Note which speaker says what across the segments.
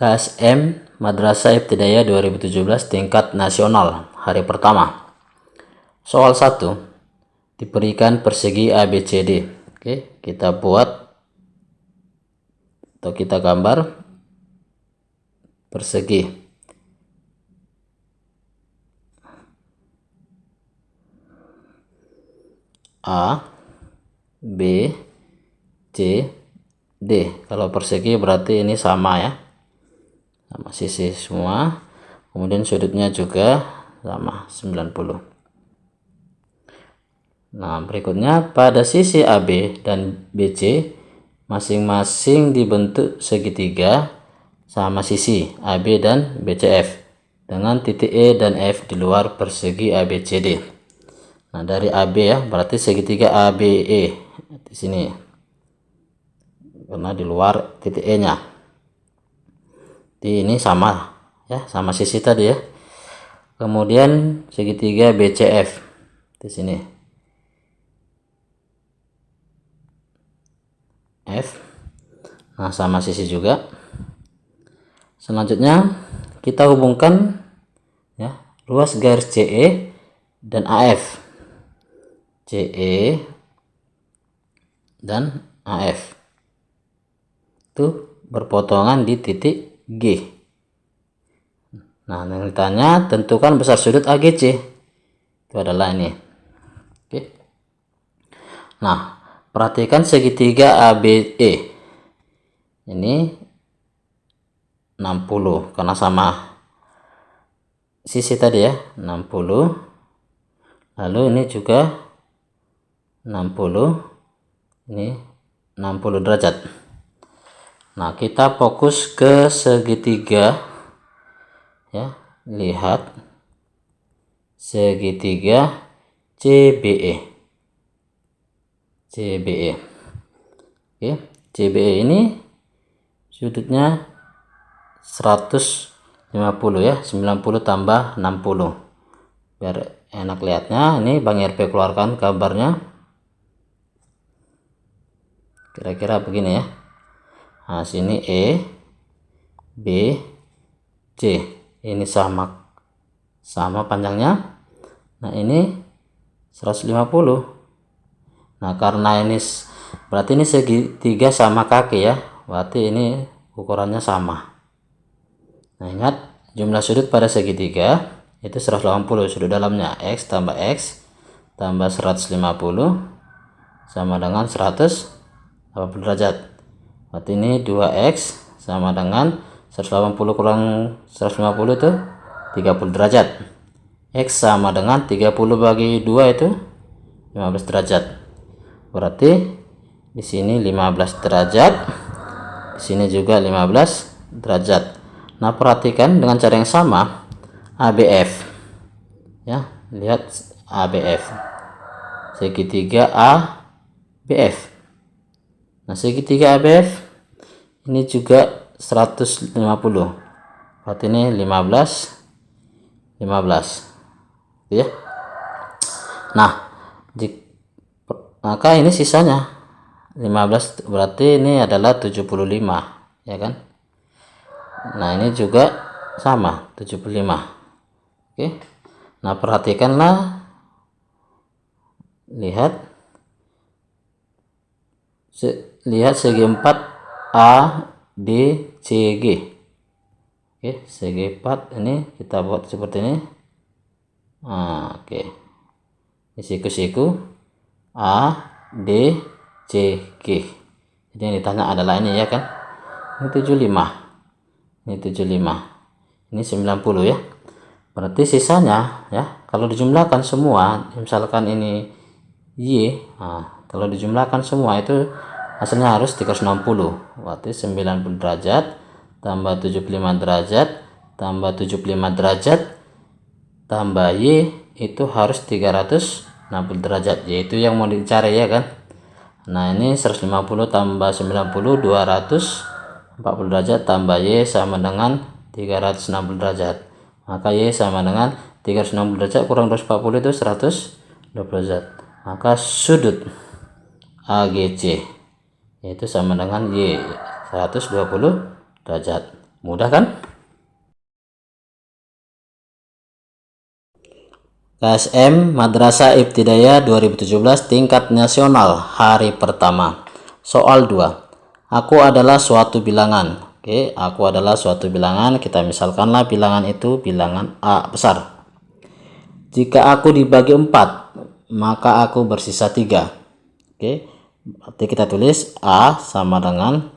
Speaker 1: KSM Madrasah Ibtidaiyah 2017 tingkat nasional hari pertama. Soal 1. Diberikan persegi ABCD. Oke, kita buat atau kita gambar persegi. A, B, C, D. Kalau persegi berarti ini sama ya, sama sisi semua, kemudian sudutnya juga sama 90. Nah, berikutnya pada sisi AB dan BC masing-masing dibentuk segitiga sama sisi AB dan BCF dengan titik E dan F di luar persegi ABCD. Nah, dari AB ya, berarti segitiga ABE di sini karena di luar titik E nya. Ini sama ya, sama sisi tadi ya. Kemudian segitiga BCF di sini F, nah sama sisi juga. Selanjutnya kita hubungkan ya ruas garis CE dan AF, CE dan AF itu berpotongan di titik G. Nah, yang ditanya tentukan besar sudut AGC. Itu adalah ini. Oke. Nah, perhatikan segitiga ABE. Ini 60 karena sama sisi tadi ya, 60. Lalu ini juga 60. Ini 60 derajat. Nah, kita fokus ke segitiga ya, lihat segitiga CBE. CBE. Oke, CBE ini sudutnya 150 ya, 90 tambah 60. Biar enak lihatnya, ini Bang RP keluarkan gambarnya. Kira-kira begini ya. Nah, sini E, B, C. Ini sama panjangnya. Nah, ini 150. Nah, karena ini berarti ini segitiga sama kaki ya. Berarti ini ukurannya sama. Nah, ingat jumlah sudut pada segitiga itu 180. Sudut dalamnya X tambah X tambah 150 sama dengan 180 derajat. Berarti ini 2X sama dengan 180 kurang 150 itu 30 derajat. X sama dengan 30 bagi 2 itu 15 derajat. Berarti di sini 15 derajat, di sini juga 15 derajat. Nah, perhatikan dengan cara yang sama ABF. Ya, lihat ABF. Segitiga ABF. Nah, segitiga ABF ini juga 150. Berarti ini 15 ya. Nah, maka ini sisanya 15, berarti ini adalah 75 ya kan. Nah, ini juga sama 75. Oke. Nah, perhatikanlah, lihat segi 4 A D C G. Oke, segi 4 ini kita buat seperti ini. Nah, oke. Ini siku-siku A D C G. Jadi yang ditanya adalah ini ya kan. Ini 75. Ini 75. Ini 90 ya. Berarti sisanya ya, kalau dijumlahkan semua, misalkan ini Y, nah, kalau dijumlahkan semua itu hasilnya harus 360. Berarti 90 derajat tambah 75 derajat tambah 75 derajat tambah Y itu harus 360 derajat, yaitu yang mau dicari ya kan. Nah, ini 150 tambah 90 240 derajat tambah Y sama dengan 360 derajat. Maka Y sama dengan 360 derajat kurang 240 itu 120 derajat. Maka sudut AGC yaitu sama dengan Y 120 derajat. Mudah kan? KSM Madrasah Ibtidaiyah 2017 tingkat nasional hari pertama. Soal 2. Aku adalah suatu bilangan. Oke, aku adalah suatu bilangan. Kita misalkanlah bilangan itu bilangan A besar. Jika aku dibagi 4, maka aku bersisa 3. Oke, berarti kita tulis A sama dengan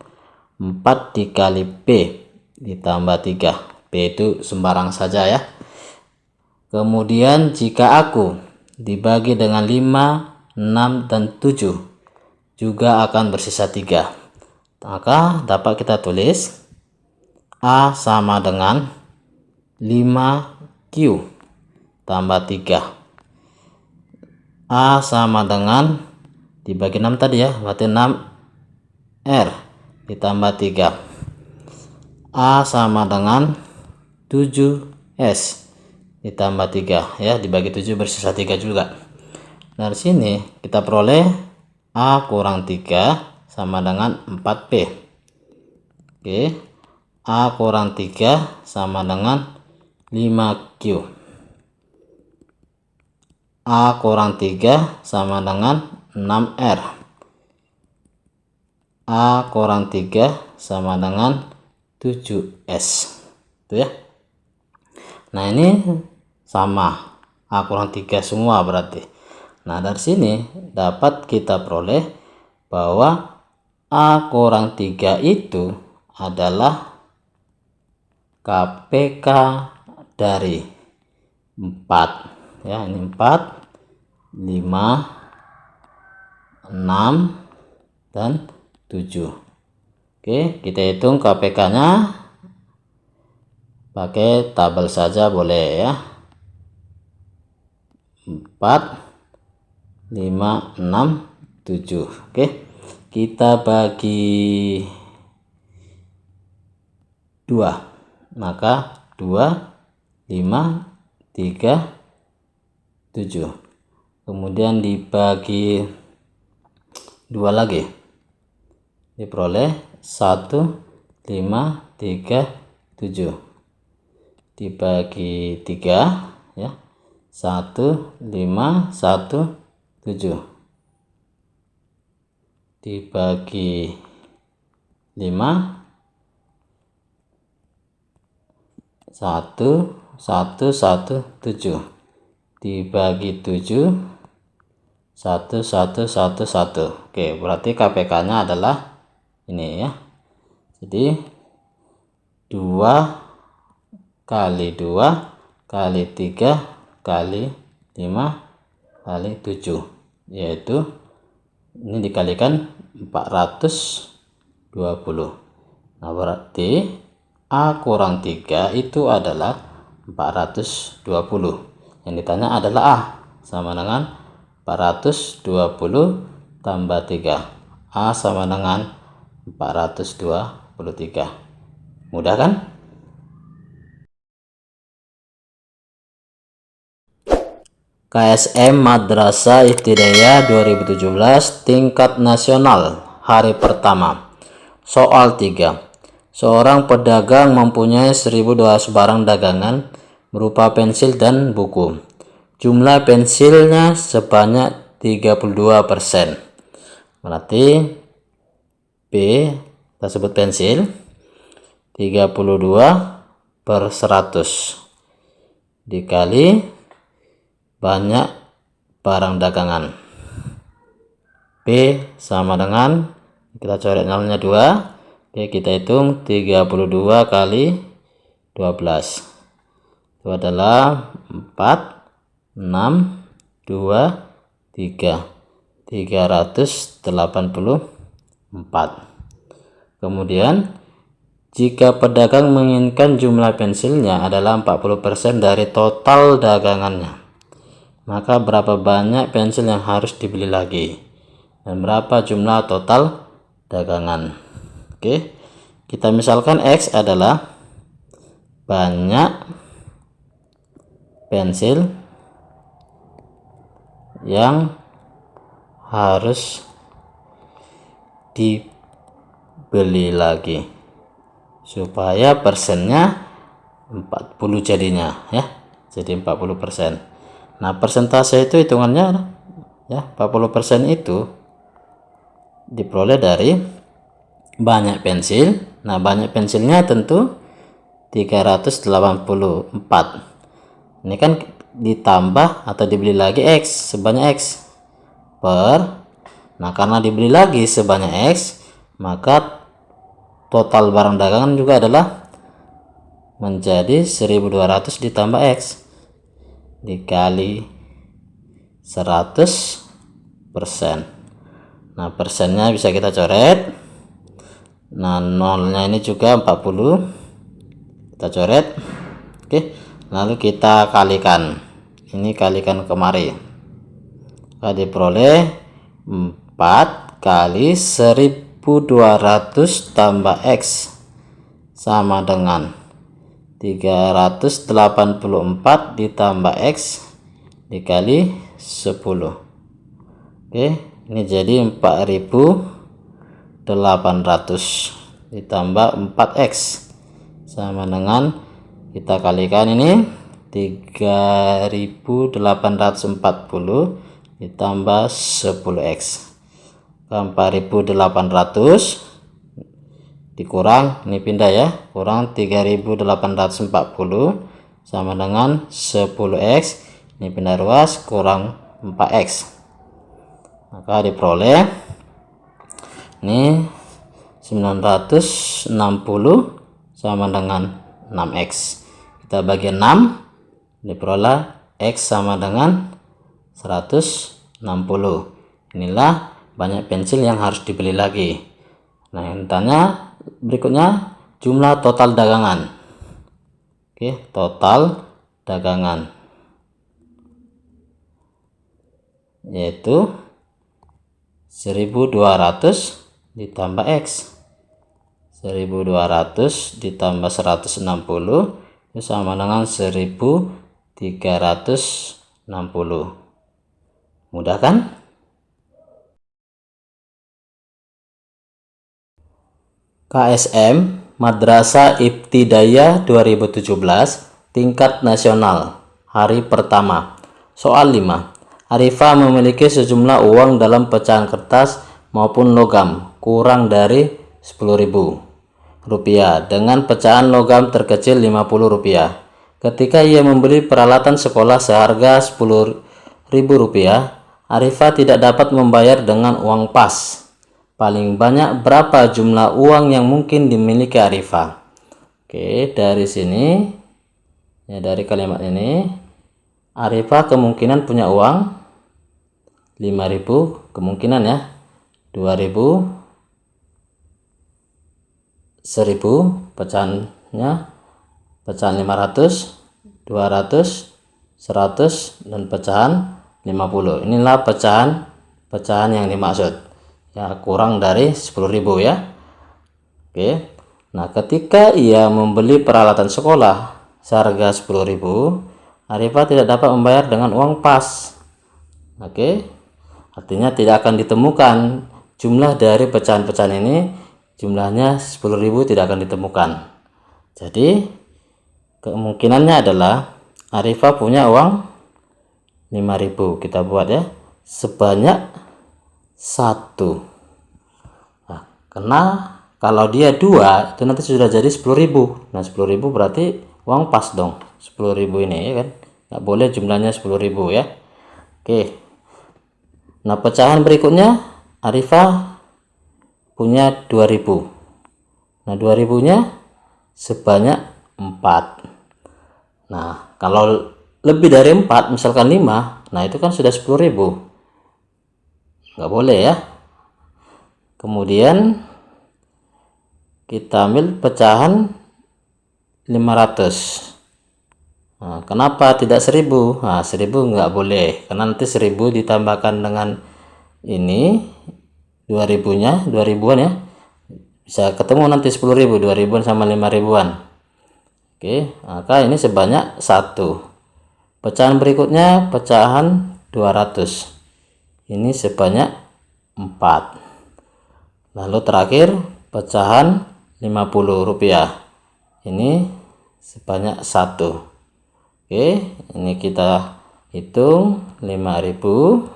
Speaker 1: 4 dikali B ditambah 3. B itu sembarang saja ya. Kemudian jika aku dibagi dengan 5, 6, dan 7 juga akan bersisa 3. Maka dapat kita tulis A sama dengan 5Q tambah 3. A sama dengan dibagi 6 tadi ya, berarti 6R ditambah 3. A sama dengan 7S ditambah 3 ya, dibagi 7 bersisa 3 juga. Dari sini kita peroleh A kurang 3 sama dengan 4P. Oke, A kurang 3 sama dengan 5Q. A kurang 3 sama dengan 6R. A kurang 3 sama dengan 7S. Itu ya. Nah, ini sama, A kurang 3 semua berarti. Nah, dari sini dapat kita peroleh bahwa A kurang 3 itu adalah KPK dari 4. Ya, ini 4, 5, 6, dan 7. Oke, kita hitung KPK-nya. Pakai tabel saja boleh ya. 4, 5, 6, 7. Oke, kita bagi 2. Maka 2, 5, 3, 7. Kemudian dibagi 2 lagi. Diperoleh 1, 5, 3, 7. Dibagi 3 ya, 1, 5, 1, 7. Dibagi 5, 1, 1, 1, 7. Dibagi 7, 1, 1, 1, 1. Oke, berarti KPK-nya adalah ini ya. Jadi 2 kali 2 kali 3 kali 5 kali 7, yaitu ini dikalikan 420. Nah, berarti A kurang 3 itu adalah 420. Yang ditanya adalah A sama dengan 420 tambah 3. A sama dengan 423. Mudah kan? KSM Madrasah Ibtidaiyah 2017 tingkat nasional hari pertama. Soal 3. Seorang pedagang mempunyai 1.200 barang dagangan berupa pensil dan buku. Jumlah pensilnya sebanyak 32%. Berarti B kita sebut pensil 32/100 dikali banyak barang dagangan. B sama dengan, kita coret nolnya 2. Oke, kita hitung 32 kali 12. Itu adalah 4, 6, 2, 3. 384. Kemudian jika pedagang menginginkan jumlah pensilnya adalah 40% dari total dagangannya, maka berapa banyak pensil yang harus dibeli lagi dan berapa jumlah total dagangan. Oke, kita misalkan X adalah banyak pensil yang harus dibeli lagi. supaya persennya 40 jadinya ya. Jadi 40%. Nah, persentase itu hitungannya ya, 40% itu diperoleh dari banyak pensil. Nah, banyak pensilnya tentu 384. Ini kan ditambah atau dibeli lagi X sebanyak X per. Nah, karena dibeli lagi sebanyak X, maka total barang dagangan juga adalah menjadi 1200 ditambah X dikali 100%. Nah, persennya bisa kita coret. Nah, nolnya ini juga 40 kita coret. Oke, lalu kita kalikan, ini kalikan kemari, maka diperoleh 4 kali 1200 tambah X sama dengan 384 ditambah X dikali 10. Oke, ini jadi 4800 ditambah 4X sama dengan, kita kalikan ini 3840 ditambah 10X. 4800 dikurang, ini pindah ya, kurang 3840 sama dengan 10X, ini pindah ruas, kurang 4X, maka diperoleh ini 960 sama dengan 6X. Kita bagi 6, diperoleh X sama dengan 160. Inilah banyak pensil yang harus dibeli lagi. Nah, yang ditanya berikutnya jumlah total dagangan. Oke, total dagangan yaitu 1200 ditambah X. 1200 ditambah 160 itu sama dengan 1360. Mudah kan? KSM Madrasah Ibtidaiyah 2017 tingkat nasional, hari pertama. Soal 5. Arifah memiliki sejumlah uang dalam pecahan kertas maupun logam kurang dari 10.000 rupiah dengan pecahan logam terkecil 50 rupiah. Ketika ia membeli peralatan sekolah seharga 10.000 rupiah, Arifah tidak dapat membayar dengan uang pas. Paling banyak berapa jumlah uang yang mungkin dimiliki Arifah? Oke, dari sini ya, dari kalimat ini Arifah kemungkinan punya uang 5.000, kemungkinan ya, 2.000, 1.000, pecahannya pecahan 500, 200, 100, dan pecahan 50. Inilah pecahan yang dimaksud ya, kurang dari 10.000 ya. Oke, nah ketika ia membeli peralatan sekolah seharga 10.000, Arifah tidak dapat membayar dengan uang pas. Oke, artinya tidak akan ditemukan jumlah dari pecahan-pecahan ini, jumlahnya 10.000 tidak akan ditemukan. Jadi kemungkinannya adalah Arifah punya uang 5.000. Kita buat ya, sebanyak 1. Nah, karena kalau dia 2 itu nanti sudah jadi 10.000. Nah, 10.000 berarti uang pas dong, 10.000 ini ya kan, nggak boleh jumlahnya 10.000 ya. Oke, nah pecahan berikutnya Arifah punya 2.000. Nah, 2.000 nya sebanyak 4. Nah, kalau lebih dari 4, misalkan 5, nah itu kan sudah 10.000, nggak boleh ya. Kemudian kita ambil pecahan 500. Nah, kenapa tidak 1000? Nah, 1000 nggak boleh, karena nanti 1000 ditambahkan dengan ini 2000 nya, 2000-an ya, bisa ketemu nanti 10.000, 2000-an sama 5.000-an. Oke, maka ini sebanyak 1. Pecahan berikutnya pecahan 200, ini sebanyak 4. Lalu terakhir pecahan Rp50. Ini sebanyak 1. Oke, ini kita hitung 5.000.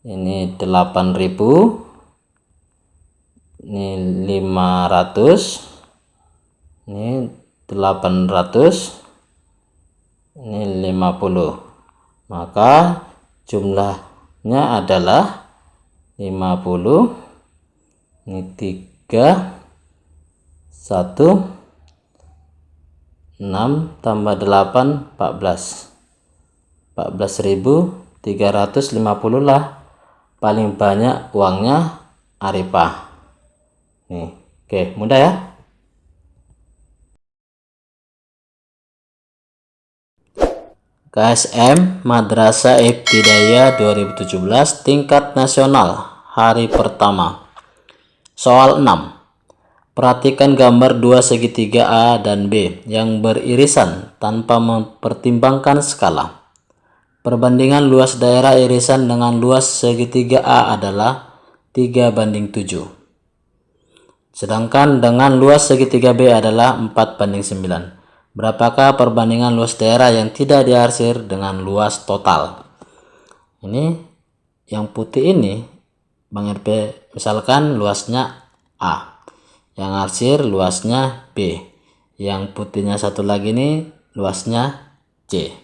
Speaker 1: Ini 8.000. Ini 500. Ini 800. Ini 50. Maka jumlahnya adalah 50. Ini 3, 1, 6 tambah 8, 14. 14.350 lah paling banyak uangnya Arifah. Nih, oke, mudah ya. KSM Madrasah Ibtidaiyah 2017 tingkat nasional hari pertama. Soal 6. Perhatikan gambar dua segitiga A dan B yang beririsan tanpa mempertimbangkan skala. Perbandingan luas daerah irisan dengan luas segitiga A adalah 3:7. Sedangkan dengan luas segitiga B adalah 4:9. Berapakah perbandingan luas daerah yang tidak diarsir dengan luas total? Ini yang putih ini, Bang RP, misalkan luasnya A. Yang arsir luasnya B. Yang putihnya satu lagi ini luasnya C.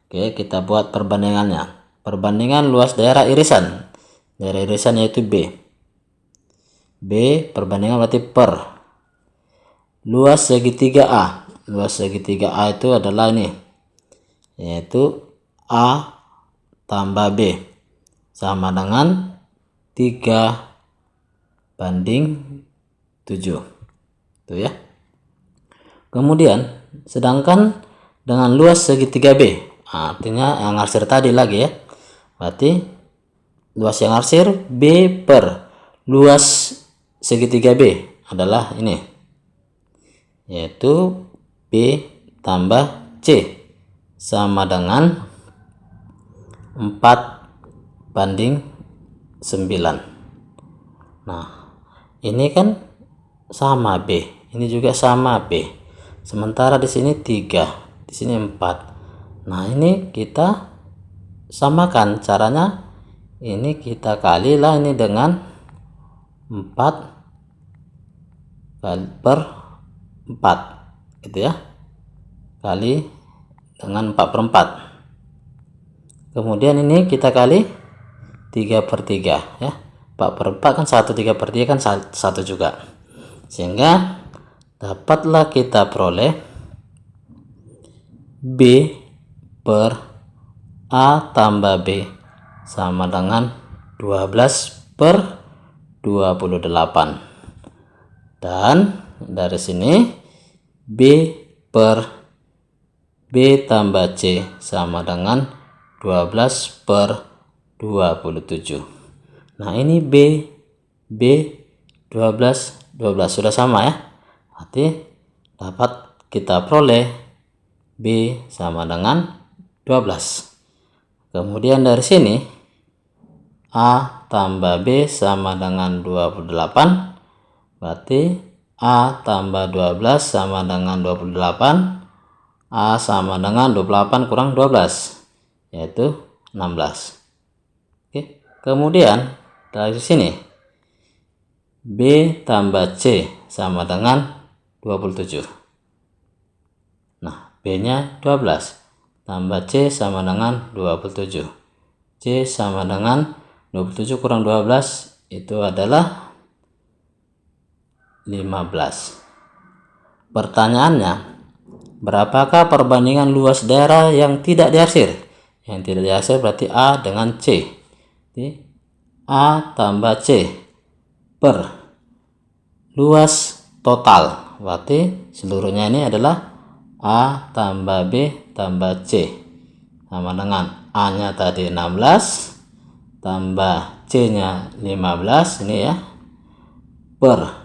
Speaker 1: Oke, kita buat perbandingannya. Perbandingan luas daerah irisan. Daerah irisan yaitu B. B perbandingan berarti per luas segitiga A. Luas segitiga A itu adalah ini, yaitu A tambah B sama dengan 3:7. Tuh ya. Kemudian sedangkan dengan luas segitiga B, artinya yang arsir tadi lagi ya, berarti luas yang arsir B per luas segitiga B adalah ini, yaitu B tambah C sama dengan 4:9. Nah, ini kan sama B, ini juga sama B. Sementara di sini 3, di sini 4. Nah, ini kita samakan. Caranya ini kita kalilah ini dengan 4/4. Gitu ya, kali dengan 4/4. Kemudian ini kita kali 3/3 ya. 4/4 kan 1, 3/3 kan 1 juga. Sehingga dapatlah kita peroleh B per A tambah B sama dengan 12/28. Dan dari sini B per B tambah C sama dengan 12/27. Nah, ini B 12 sudah sama ya. Berarti dapat kita peroleh B sama dengan 12. Kemudian dari sini A tambah B sama dengan 28. Berarti A tambah 12 sama dengan 28. A sama dengan 28 kurang 12, yaitu 16. Oke. Kemudian dari sini B tambah C sama dengan 27. Nah, B nya 12 tambah C sama dengan 27. C sama dengan 27 kurang 12 itu adalah 15. Pertanyaannya, berapakah perbandingan luas daerah yang tidak diarsir? Yang tidak diarsir berarti A dengan C. Jadi A tambah C per luas total. Berarti seluruhnya ini adalah A tambah B tambah C sama dengan A nya tadi 16 tambah C nya 15 ini ya, per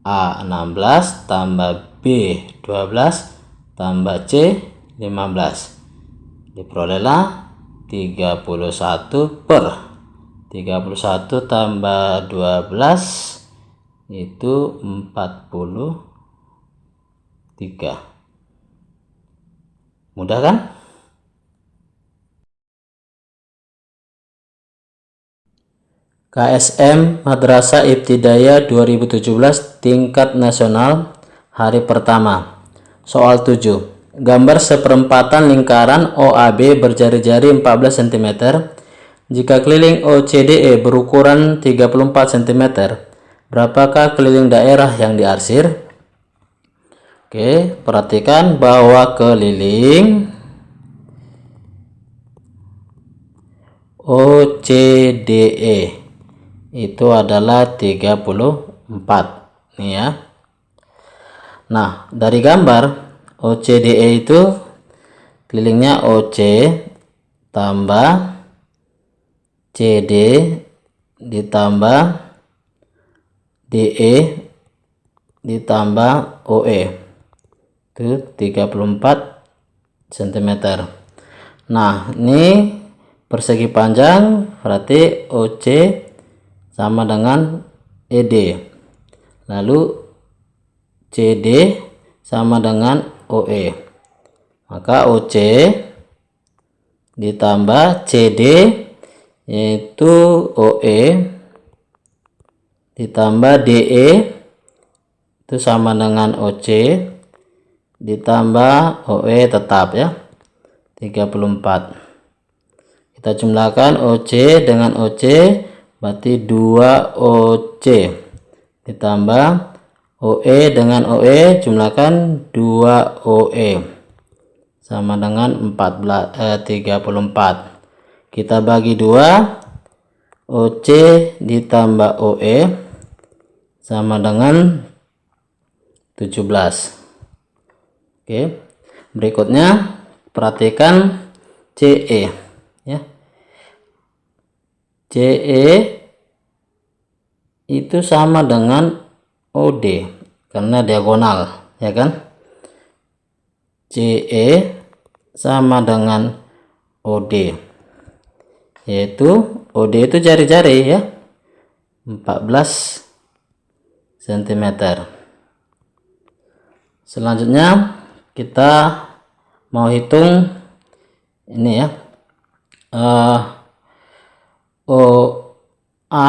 Speaker 1: A 16 tambah B 12 tambah C 15. Diperolehlah 31 per 31 tambah 12 itu 43. Mudah kan? KSM Madrasah Ibtidaiyah 2017 tingkat nasional hari pertama. Soal 7. Gambar seperempatan lingkaran OAB berjari-jari 14 cm. Jika keliling OCDE berukuran 34 cm, berapakah keliling daerah yang diarsir? Oke, perhatikan bahwa keliling OCDE itu adalah 34 nih ya. Nah, dari gambar OCDE itu kelilingnya OC tambah CD ditambah DE ditambah OE itu 34 cm. Nah, ini persegi panjang, berarti OC sama dengan ED, lalu CD sama dengan OE, maka OC ditambah CD yaitu OE ditambah DE itu sama dengan OC ditambah OE tetap ya, 34. Kita jumlahkan OC dengan OC, berarti 2 OC ditambah OE dengan OE, jumlahkan 2 OE sama dengan 34. Kita bagi 2, OC ditambah OE sama dengan 17. Oke, berikutnya perhatikan CE ya. CE itu sama dengan OD karena diagonal ya kan. CE sama dengan OD, yaitu OD itu jari-jari ya, 14 cm. Selanjutnya kita mau hitung ini ya, OA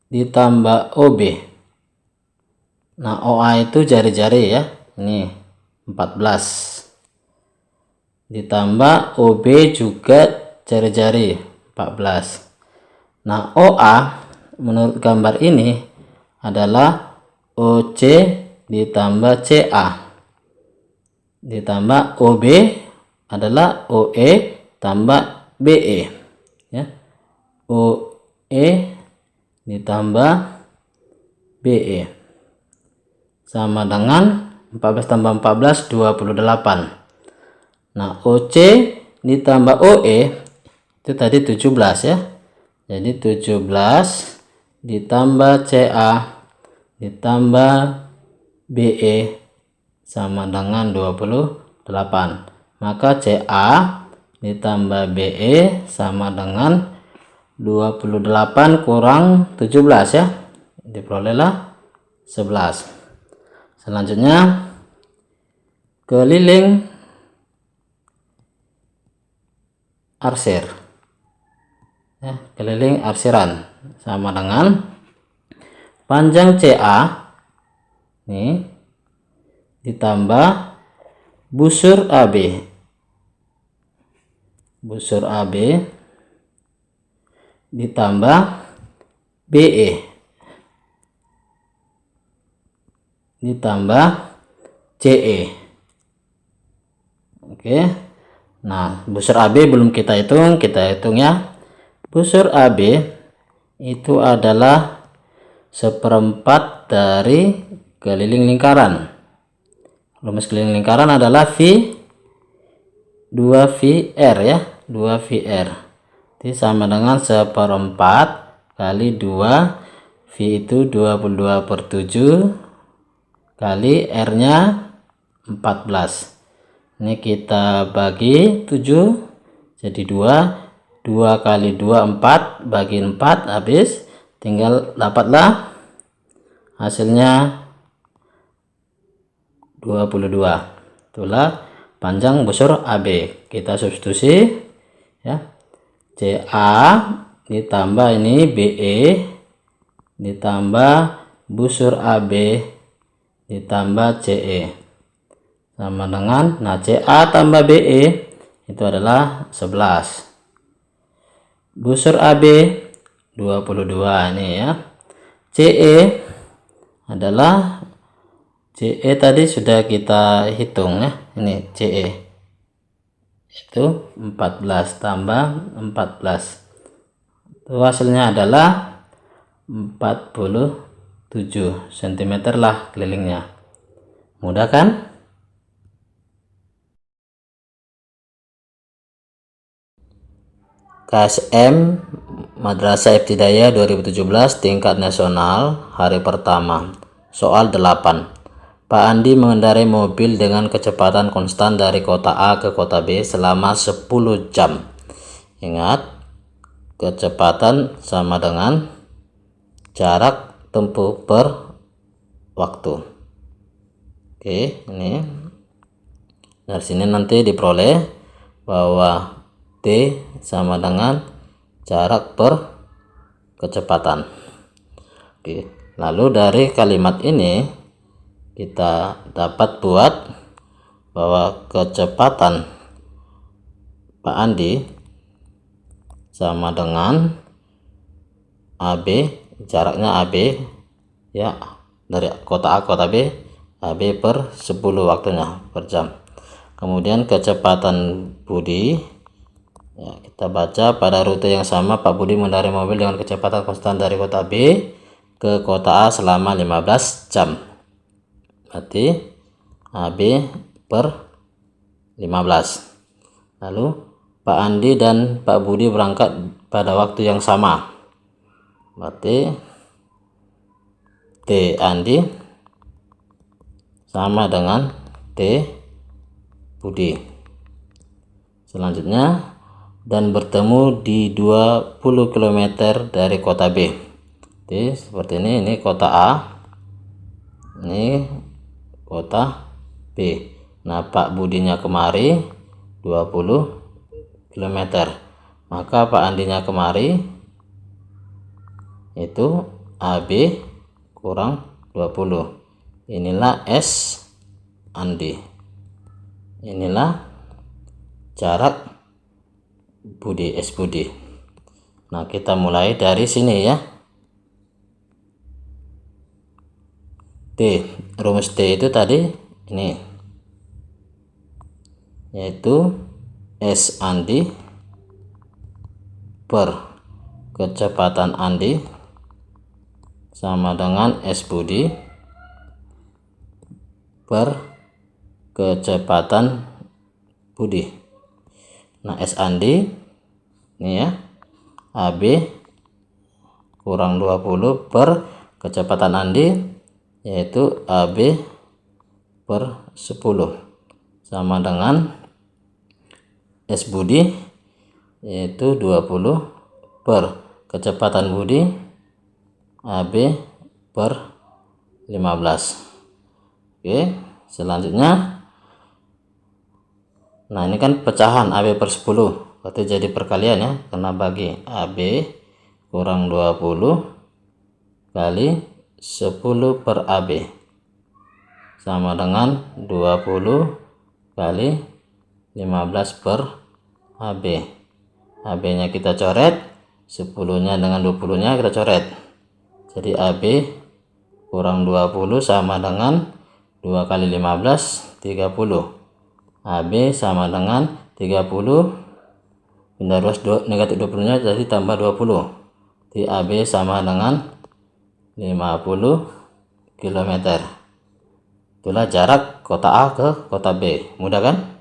Speaker 1: ditambah OB. Nah, OA itu jari-jari ya, ini 14 ditambah OB juga jari-jari 14. Nah, OA menurut gambar ini adalah OC ditambah CA ditambah OB adalah OE tambah BE ya. OE ditambah BE sama dengan 14 tambah 14 28. Nah, OC ditambah OE itu tadi 17 ya. Jadi 17 ditambah CA ditambah BE sama dengan 28. Maka CA ditambah BE sama dengan 28 kurang 17 ya. Diperolehlah 11. Selanjutnya keliling arsir ya, keliling arsiran sama dengan panjang CA nih ditambah busur AB, busur AB ditambah BE ditambah CE. Oke, nah busur AB belum kita hitung ya. Busur AB itu adalah seperempat dari keliling lingkaran. Rumus keliling lingkaran adalah V 2VR ya, 2VR itu sama dengan seperempat kali 2, V itu 22/7 kali R nya 14. Ini kita bagi 7 jadi 2 kali 2 4, bagi 4 habis, tinggal dapatlah hasilnya 22. Itulah panjang busur AB. Kita substitusi ya. CA ditambah ini BE ditambah busur AB ditambah CE sama dengan, nah CA tambah BE itu adalah 11. Busur AB 22 ini ya. CE adalah, CE tadi sudah kita hitung ya. Ini CE itu 14 tambah 14. Itu hasilnya adalah 47 cm lah kelilingnya. Mudah kan? KSM Madrasah Ibtidaiyah 2017 tingkat nasional hari pertama. Soal 8. Pak Andi mengendarai mobil dengan kecepatan konstan dari kota A ke kota B selama 10 jam. Ingat, kecepatan sama dengan jarak tempuh per waktu. Oke, ini dari sini nanti diperoleh bahwa T sama dengan jarak per kecepatan. Oke, lalu dari kalimat ini kita dapat buat bahwa kecepatan Pak Andi sama dengan AB, jaraknya AB ya, dari kota A ke kota B, AB per 10 waktunya per jam. Kemudian kecepatan Budi ya, kita baca pada rute yang sama Pak Budi mengendarai mobil dengan kecepatan konstan dari kota B ke kota A selama 15 jam. Berarti AB per 15. Lalu Pak Andi dan Pak Budi berangkat pada waktu yang sama. Berarti T Andi sama dengan T Budi. Selanjutnya, dan bertemu di 20 km dari kota B. Jadi seperti ini kota A, ini kota B. Nah, Pak Budinya kemari 20 km, maka Pak Andinya kemari itu AB kurang 20. Inilah S Andi, inilah jarak Budi, S Budi. Nah, kita mulai dari sini ya. T, rumus T itu tadi ini, yaitu S Andi per kecepatan Andi sama dengan S Budi per kecepatan Budi. Nah, S Andi ini ya, AB kurang 20 per kecepatan Andi yaitu AB per 10 sama dengan S Budi yaitu 20 per kecepatan Budi AB per 15. Oke, selanjutnya, nah ini kan pecahan AB per 10, berarti jadi perkalian ya, karena bagi AB kurang 20 kali 10 per AB sama dengan 20 kali 15 per AB. AB nya kita coret, 10 nya dengan 20 nya kita coret, jadi AB kurang 20 sama dengan 2 kali 15 30. AB sama dengan 30 pindah ruas negatif 20 nya jadi tambah 20, jadi AB sama dengan 50 km. Itulah jarak kota A ke kota B. Mudah kan?